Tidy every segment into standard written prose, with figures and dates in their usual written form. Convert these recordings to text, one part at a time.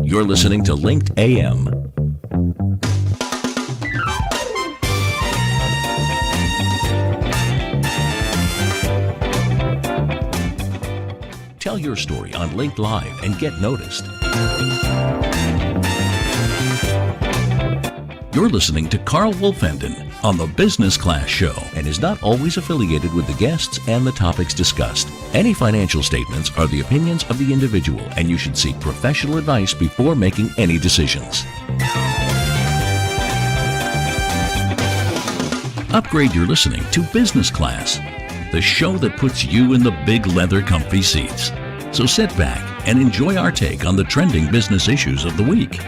You're listening to Linked AM. Tell your story on Linked Live and get noticed. You're listening to Karl Wolfenden on the Business Class Show and is not always affiliated with the guests and the topics discussed. Any financial statements are the opinions of the individual, and you should seek professional advice before making any decisions. Upgrade your listening to Business Class, the show that puts you in the big leather comfy seats. So sit back and enjoy our take on the trending business issues of the week.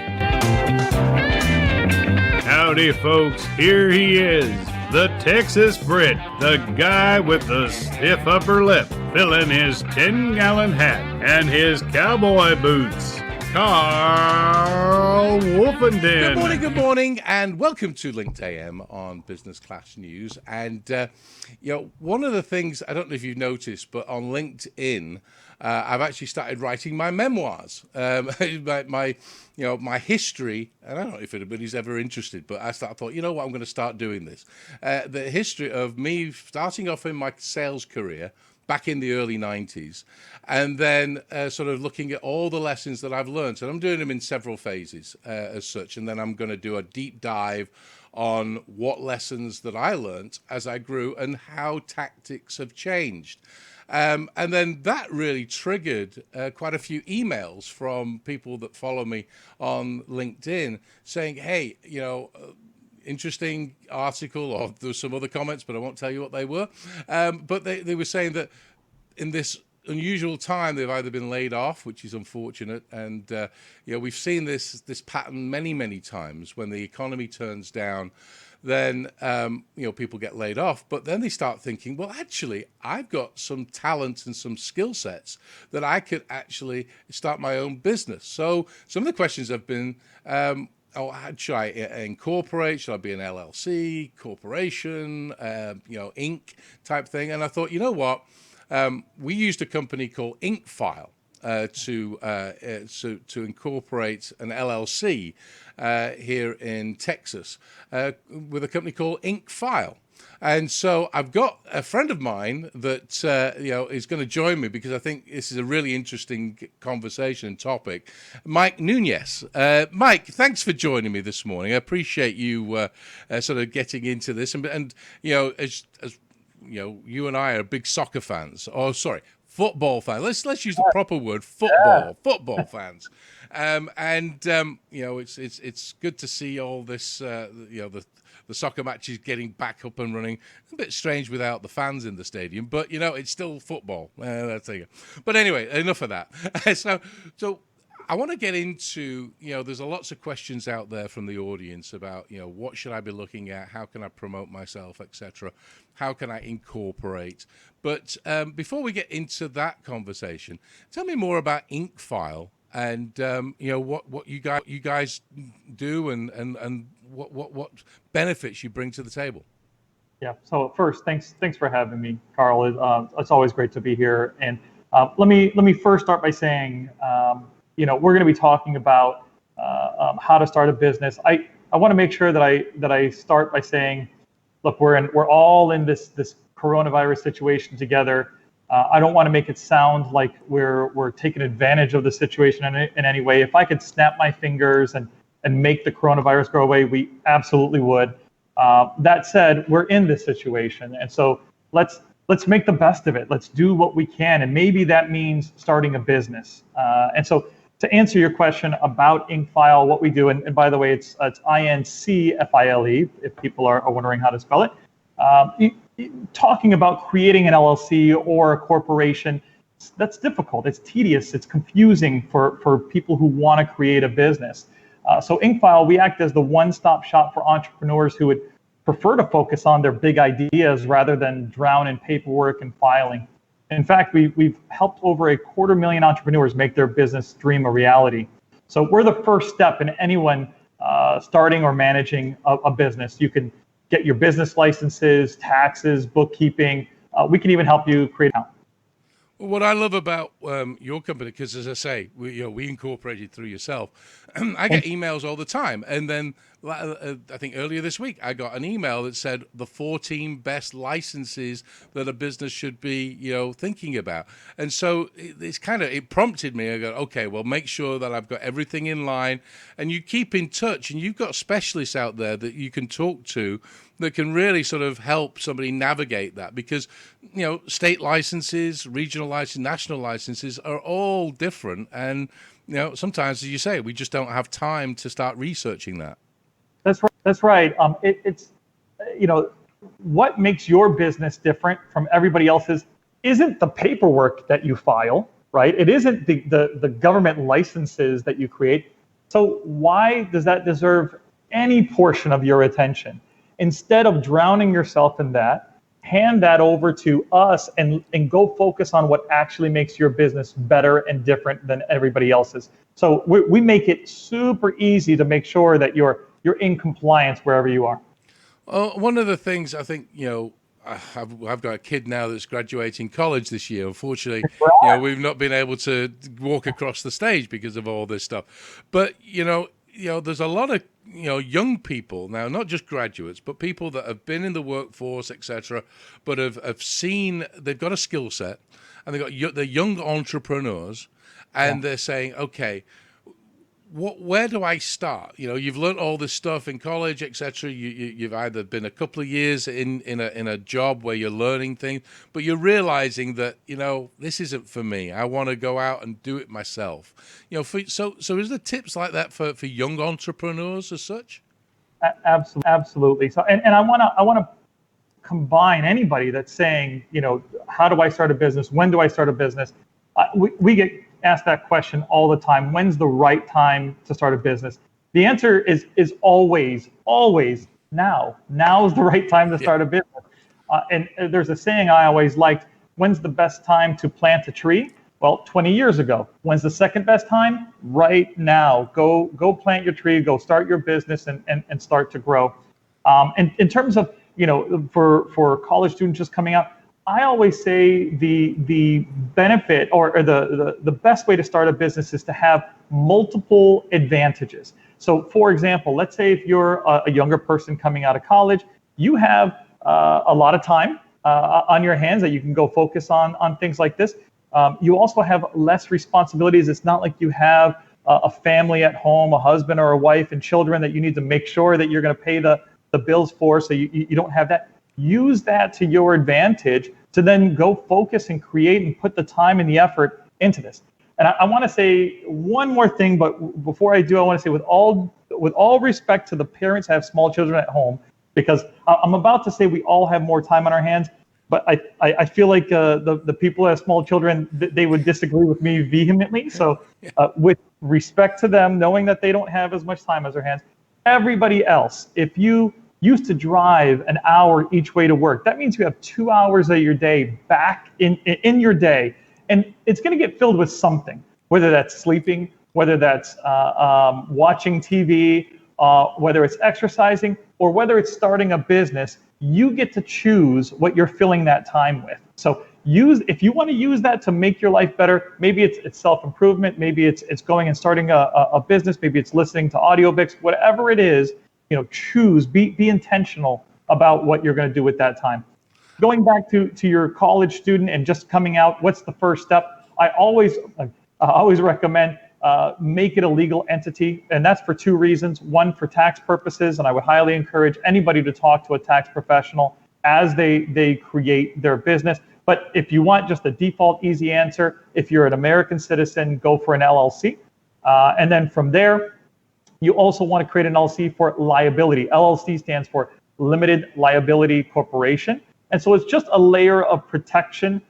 Howdy, folks. Here he is, the Texas Brit, the guy with the stiff upper lip, filling his 10-gallon hat and his cowboy boots, Karl Wolfenden. Good morning, and welcome to Linked AM on Business Class News. And, one of the things, I don't know if you've noticed, but on LinkedIn, I've actually started writing my memoirs, my history, and I don't know if anybody's ever interested, but I thought, you know what, I'm going to start doing this. The history of me starting off in my sales career back in the early 90s, and then sort of looking at all the lessons that I've learned. And I'm doing them in several phases as such, and then I'm going to do a deep dive on what lessons that I learned as I grew and how tactics have changed. And then that really triggered quite a few emails from people that follow me on LinkedIn saying, hey, interesting article, or there's some other comments, but I won't tell you what they were. But they were saying that in this unusual time, they've either been laid off, which is unfortunate. And, we've seen this pattern many, many times. When the economy turns down, then, people get laid off, but then they start thinking, well, actually, I've got some talent and some skill sets that I could actually start my own business. So some of the questions have been, should I incorporate? Should I be an LLC, corporation, Inc. type thing? And I thought, you know what? We used a company called IncFile to incorporate an LLC here in Texas with a company called IncFile. And so I've got a friend of mine that is going to join me, because I think this is a really interesting conversation and topic. Mike Nunez. Mike, thanks for joining me this morning. I appreciate you sort of getting into this. And as you and I are big soccer fans. Oh, sorry. Football fans. Let's use the proper word. Football fans. It's good to see all this. The soccer matches getting back up and running. A bit strange without the fans in the stadium, but it's still football. That's it. But anyway, enough of that. So I want to get into, there's lots of questions out there from the audience about, what should I be looking at? How can I promote myself, etc.? How can I incorporate? But before we get into that conversation, tell me more about IncFile and, what you guys do and what benefits you bring to the table. Yeah. So first, thanks for having me, Karl. It's always great to be here. And let me first start by saying, we're going to be talking about how to start a business. I want to make sure that I start by saying, look, we're all in this coronavirus situation together. I don't want to make it sound like we're taking advantage of the situation in any way. If I could snap my fingers and make the coronavirus go away, we absolutely would. That said, we're in this situation, and so let's make the best of it. Let's do what we can, and maybe that means starting a business. And so, to answer your question about IncFile, what we do, and by the way, it's INCFILE, if people are wondering how to spell it. Talking about creating an LLC or a corporation, that's difficult. It's tedious. It's confusing for people who want to create a business. So IncFile, we act as the one-stop shop for entrepreneurs who would prefer to focus on their big ideas rather than drown in paperwork and filing. In fact, we've helped over 250,000 entrepreneurs make their business dream a reality. So we're the first step in anyone starting or managing a business. You can get your business licenses, taxes, bookkeeping. We can even help you create an account. What I love about your company, because as I say, we incorporated through yourself. I get emails all the time, and then I think earlier this week I got an email that said the 14 best licenses that a business should be, thinking about. And so it prompted me. I go, okay, well, make sure that I've got everything in line, and you keep in touch, and you've got specialists out there that you can talk to that can really sort of help somebody navigate that, because state licenses, regional licenses, national licenses are all different, and sometimes, as you say, we just don't have time to start researching that. That's right. That's right. It's what makes your business different from everybody else's isn't the paperwork that you file, right? It isn't the government licenses that you create. So why does that deserve any portion of your attention? Instead of drowning yourself in that, hand that over to us and go focus on what actually makes your business better and different than everybody else's. So we make it super easy to make sure that you're in compliance wherever you are. One of the things I think, I've got a kid now that's graduating college this year. Unfortunately, we've not been able to walk across the stage because of all this stuff. But, there's a lot of, young people now, not just graduates, but people that have been in the workforce, etc., but have seen, they've got a skill set, and they're young entrepreneurs, and they're saying, okay, where do I start? You've learned all this stuff in college, etc. You've either been a couple of years in a job where you're learning things, but you're realizing that this isn't for me. I want to go out and do it myself. So is there tips like that for young entrepreneurs as such? Absolutely. So and I want to combine anybody that's saying, how do I start a business? When do I start a business? We get asked that question all the time. When's the right time to start a business? The answer is always now. Now is the right time to start a business. And there's a saying I always liked: when's the best time to plant a tree? Well, 20 years ago. When's the second best time? Right now. Go plant your tree, go start your business and start to grow. And in terms of, for college students just coming out, I always say the benefit or the best way to start a business is to have multiple advantages. So, for example, let's say if you're a younger person coming out of college, you have a lot of time on your hands that you can go focus on things like this. You also have less responsibilities. It's not like you have a family at home, a husband or a wife and children that you need to make sure that you're going to pay the bills for, so you don't have that. Use that to your advantage to then go focus and create and put the time and the effort into this. And I want to say one more thing, but before I do, I want to say with all respect to the parents that have small children at home, because I'm about to say we all have more time on our hands, but I feel like the people that have small children, they would disagree with me vehemently. So with respect to them, knowing that they don't have as much time as their hands, everybody else, if you used to drive an hour each way to work, that means you have 2 hours of your day back in your day, and it's going to get filled with something, whether that's sleeping, whether that's watching TV, whether it's exercising, or whether it's starting a business. You get to choose what you're filling that time with. So if you want to use that to make your life better, maybe it's self-improvement, maybe it's going and starting a business, maybe it's listening to audiobooks, whatever it is, choose, be intentional about what you're going to do with that time. Going back to your college student and just coming out, what's the first step? I always recommend make it a legal entity, and that's for two reasons. One, for tax purposes, and I would highly encourage anybody to talk to a tax professional as they create their business. But if you want just a default easy answer, if you're an American citizen, go for an LLC. And then from there, you also want to create an LLC for liability. LLC stands for Limited Liability Corporation. And so it's just a layer of protection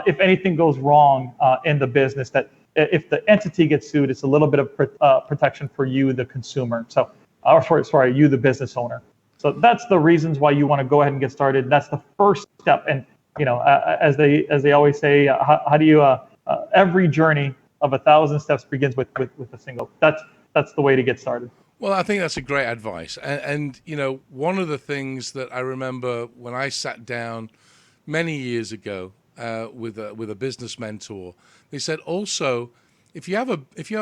if anything goes wrong in the business, that if the entity gets sued, it's a little bit of protection for you, the consumer. So, you, the business owner. So that's the reasons why you want to go ahead and get started. That's the first step. And, as they always say, how do you, every journey of 1,000 steps begins with a single. That's the way to get started. Well, I think that's a great advice. And one of the things that I remember when I sat down many years ago with a business mentor. They said also, if you have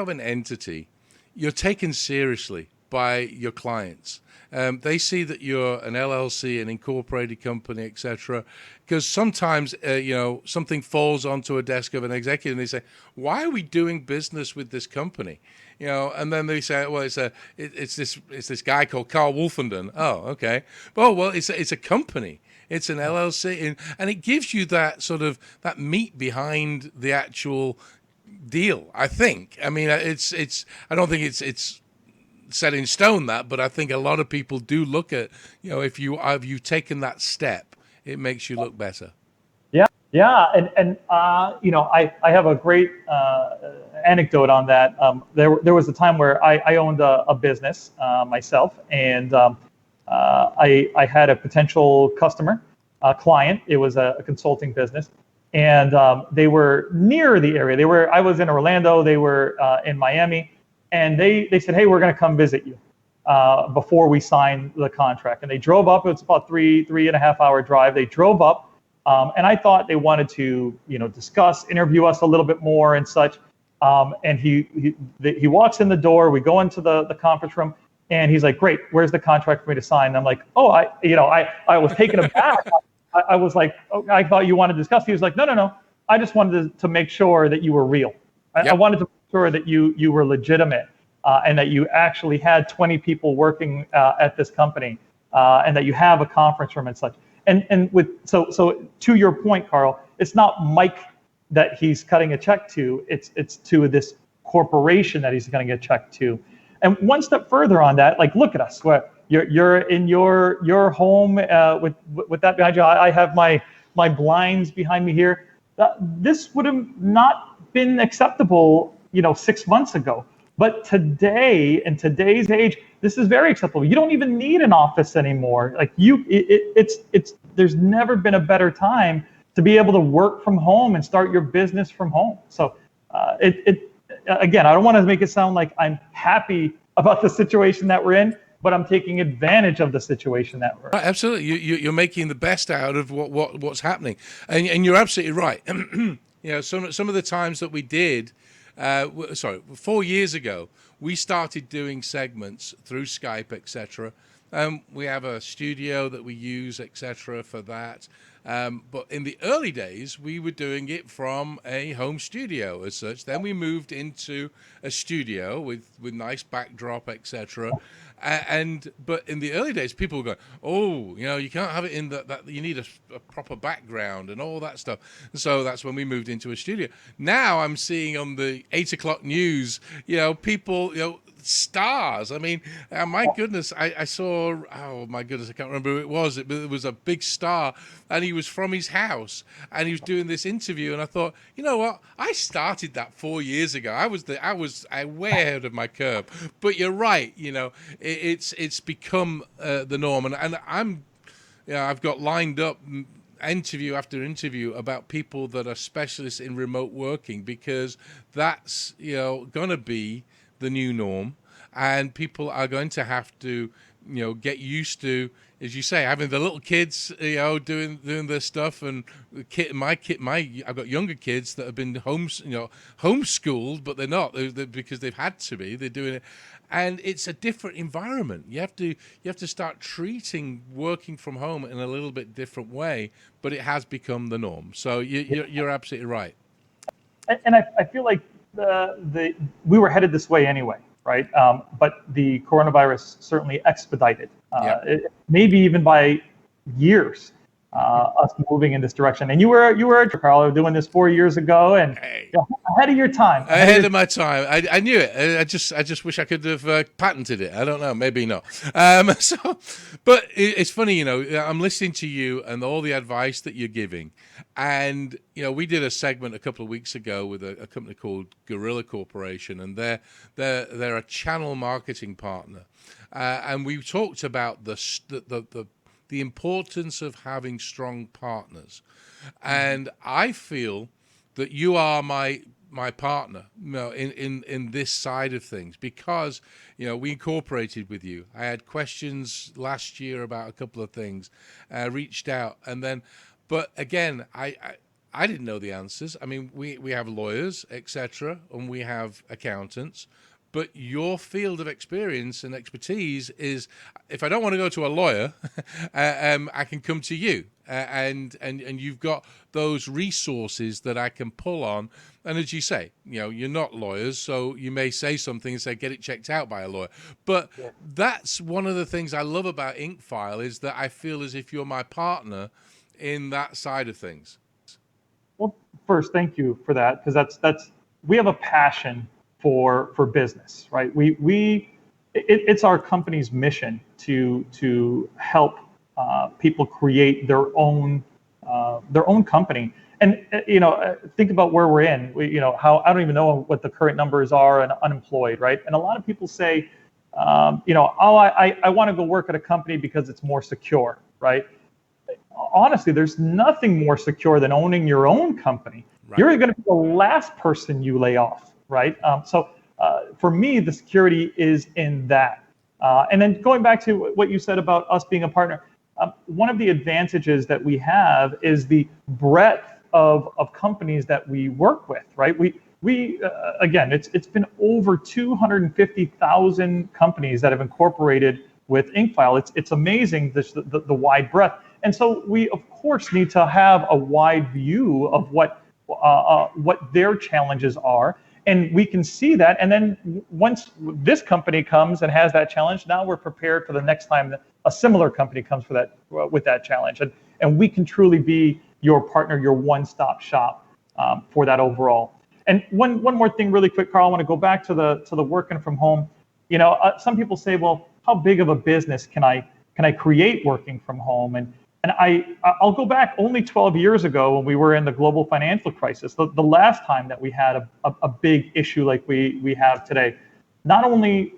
an entity, you're taken seriously by your clients. They see that you're an LLC, an incorporated company, etc. Because sometimes, something falls onto a desk of an executive, and they say, "Why are we doing business with this company?" And then they say, "Well, it's this guy called Karl Wolfenden." Oh, okay. Well, it's a company. It's an LLC, and it gives you that sort of that meat behind the actual deal. I think. I mean, it's. I don't think it's set in stone but I think a lot of people do look at, if you've taken that step, it makes you look better. Yeah, and I have a great anecdote on that. There was a time where I owned a business myself, and I had a potential customer, client. It was a consulting business, and they were near the area. I was in Orlando. They were in Miami. And they said, "Hey, we're going to come visit you before we sign the contract." And they drove up. It was about 3.5 hour drive. They drove up, and I thought they wanted to, discuss, interview us a little bit more and such. And he walks in the door. We go into the conference room, and he's like, "Great, where's the contract for me to sign?" And I'm like, "Oh, I was taken aback. I was like, oh, I thought you wanted to discuss." He was like, No. I just wanted to make sure that you were real. I wanted to sure that you were legitimate, and that you actually had 20 people working at this company, and that you have a conference room and such. And so to your point, Karl, it's not Mike that he's cutting a check to. It's to this corporation that he's cutting a check to. And one step further on that, like, look at us. You're in your home with that behind you. I have my blinds behind me here. This would have not been acceptable 6 months ago. But today, in today's age, this is very acceptable. You don't even need an office anymore. Like there's never been a better time to be able to work from home and start your business from home. So again, I don't want to make it sound like I'm happy about the situation that we're in, but I'm taking advantage of the situation that we're in. Absolutely, you're making the best out of what's happening, and you're absolutely right. Some of the times that we did. 4 years ago, we started doing segments through Skype, etc. We have a studio that we use, etc. for that. But in the early days, we were doing it from a home studio as such. Then we moved into a studio with nice backdrop, etc. But in the early days, people were going, "Oh, you can't have it in that you need a proper background and all that stuff." And so that's when we moved into a studio. Now I'm seeing on the 8 o'clock news, people, stars. I mean, my goodness, I saw, oh my goodness, I can't remember who it was. It was a big star, and he was from his house, and he was doing this interview, and I thought, you know what? I started that 4 years ago. I was way ahead of my curve. But you're right, it's become the norm, and I've got lined up interview after interview about people that are specialists in remote working, because that's going to be the new norm, and people are going to have to get used to, as you say, having the little kids doing their stuff. And I've got younger kids that have been homeschooled, but they're not because they've had to be. They're doing it, and it's a different environment. You have to start treating working from home in a little bit different way, but it has become the norm. So you're absolutely right. And I feel like we were headed this way anyway, right? But the coronavirus certainly expedited, maybe even by years, us moving in this direction. And you were Karl, doing this 4 years ago, and ahead of your time. Ahead of my time. I knew it. I just wish I could have patented it. I don't know. Maybe not. But it's funny, I'm listening to you and all the advice that you're giving. And, we did a segment a couple of weeks ago with a company called Gorilla Corporation, and they're a channel marketing partner. And we talked about the importance of having strong partners. And I feel that you are my partner, in this side of things, because we incorporated with you. I had questions last year about a couple of things, reached out, and then, but again, I didn't know the answers. I mean, we have lawyers, etc., and we have accountants. But your field of experience and expertise is, if I don't want to go to a lawyer, I can come to you, and you've got those resources that I can pull on. And as you say, you're not lawyers, so you may say something and say, get it checked out by a lawyer. But that's one of the things I love about IncFile, is that I feel as if you're my partner in that side of things. Well, first, thank you for that, because that's we have a passion for business, right? It's our company's mission to help people create their own company. And think about where we're in. How I don't even know what the current numbers are and unemployed, right? And a lot of people say, I want to go work at a company because it's more secure, right? Honestly, there's nothing more secure than owning your own company. Right. You're going to be the last person you lay off, right? So for me, the security is in that. And then going back to what you said about us being a partner, one of the advantages that we have is the breadth of companies that we work with, right? We again, it's been over 250,000 companies that have incorporated with IncFile. It's amazing, the wide breadth. And so we, of course, need to have a wide view of what their challenges are. And we can see that. And then once this company comes and has that challenge, now we're prepared for the next time that a similar company comes with that challenge. And we can truly be your partner, your one-stop shop for that overall. And one more thing really quick, Karl, I want to go back to the working from home. Some people say, well, how big of a business can I create working from home? And I'll go back only 12 years ago when we were in the global financial crisis, the last time that we had a big issue like we have today. Not only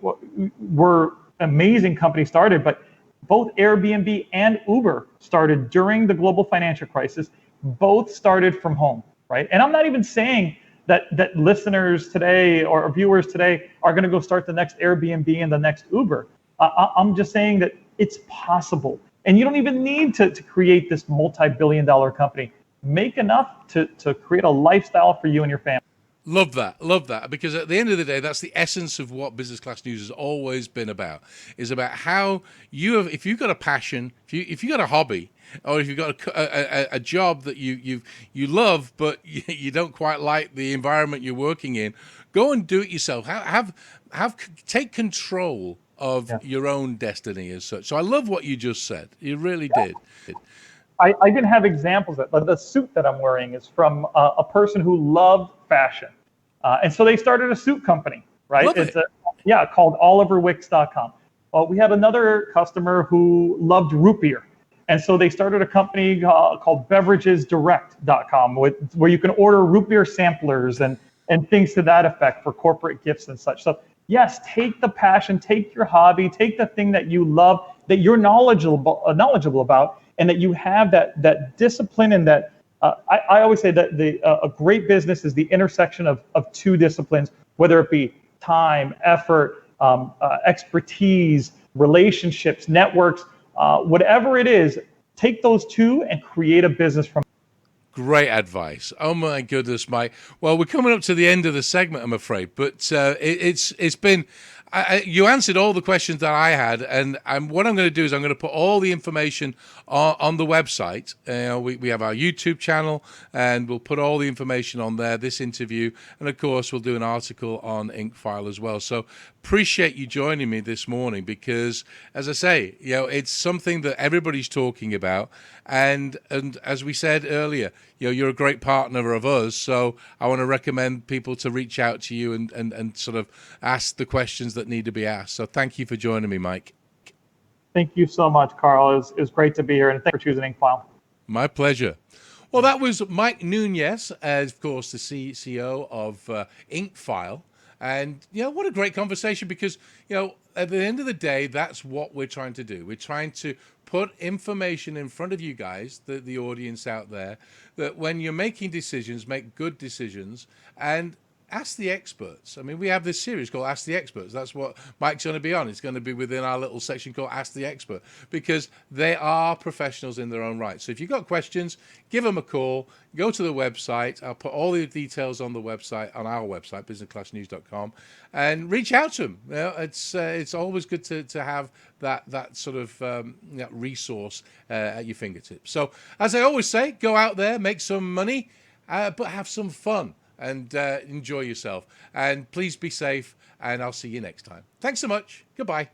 were amazing companies started, but both Airbnb and Uber started during the global financial crisis. Both started from home, right? And I'm not even saying that listeners today or viewers today are going to go start the next Airbnb and the next Uber. I'm just saying that it's possible. And you don't even need to create this multi-billion-dollar company. Make enough to create a lifestyle for you and your family. Love that, because at the end of the day, that's the essence of what Business Class News has always been about, is about how if you've got a passion, if you've got a hobby, or if you've got a job that you love, but you don't quite like the environment you're working in, go and do it yourself. Take control of your own destiny as such. So I love what you just said. You really did. I can have examples. The suit that I'm wearing is from a person who loved fashion. And so they started a suit company, right? It's called oliverwicks.com. Well, we had another customer who loved root beer. And so they started a company called beveragesdirect.com where you can order root beer samplers and things to that effect for corporate gifts and such. So yes, take the passion, take your hobby, take the thing that you love, that you're knowledgeable about, and that you have that discipline and that I always say that a great business is the intersection of two disciplines, whether it be time, effort, expertise, relationships, networks, whatever it is. Take those two and create a business from. Great advice. Oh my goodness, Mike. Well, we're coming up to the end of the segment, I'm afraid, but it's been. You answered all the questions that I had, and what I'm going to do is I'm going to put all the information on the website. We have our YouTube channel, and we'll put all the information on there, this interview, and of course we'll do an article on IncFile as well. So appreciate you joining me this morning, because, as I say, it's something that everybody's talking about, and as we said earlier, you're a great partner of us, so I want to recommend people to reach out to you and sort of ask the questions that need to be asked. So thank you for joining me, Mike. Thank you so much, Karl. It was great to be here, and thanks for choosing IncFile. My pleasure. Well, that was Mike Nunez, of course, the CCO of IncFile. And, what a great conversation, because, at the end of the day, that's what we're trying to do. We're trying to put information in front of you guys, the audience out there, that when you're making decisions, make good decisions, and ask the experts. I mean, we have this series called Ask the Experts. That's what Mike's going to be on. It's going to be within our little section called Ask the Expert, because they are professionals in their own right. So if you've got questions, give them a call. Go to the website. I'll put all the details on the website, on our website, businessclassnews.com, and reach out to them. You know, it's always good to have that sort of that resource at your fingertips. So as I always say, go out there, make some money, but have some fun and enjoy yourself. And please be safe, and I'll see you next time. Thanks so much. Goodbye.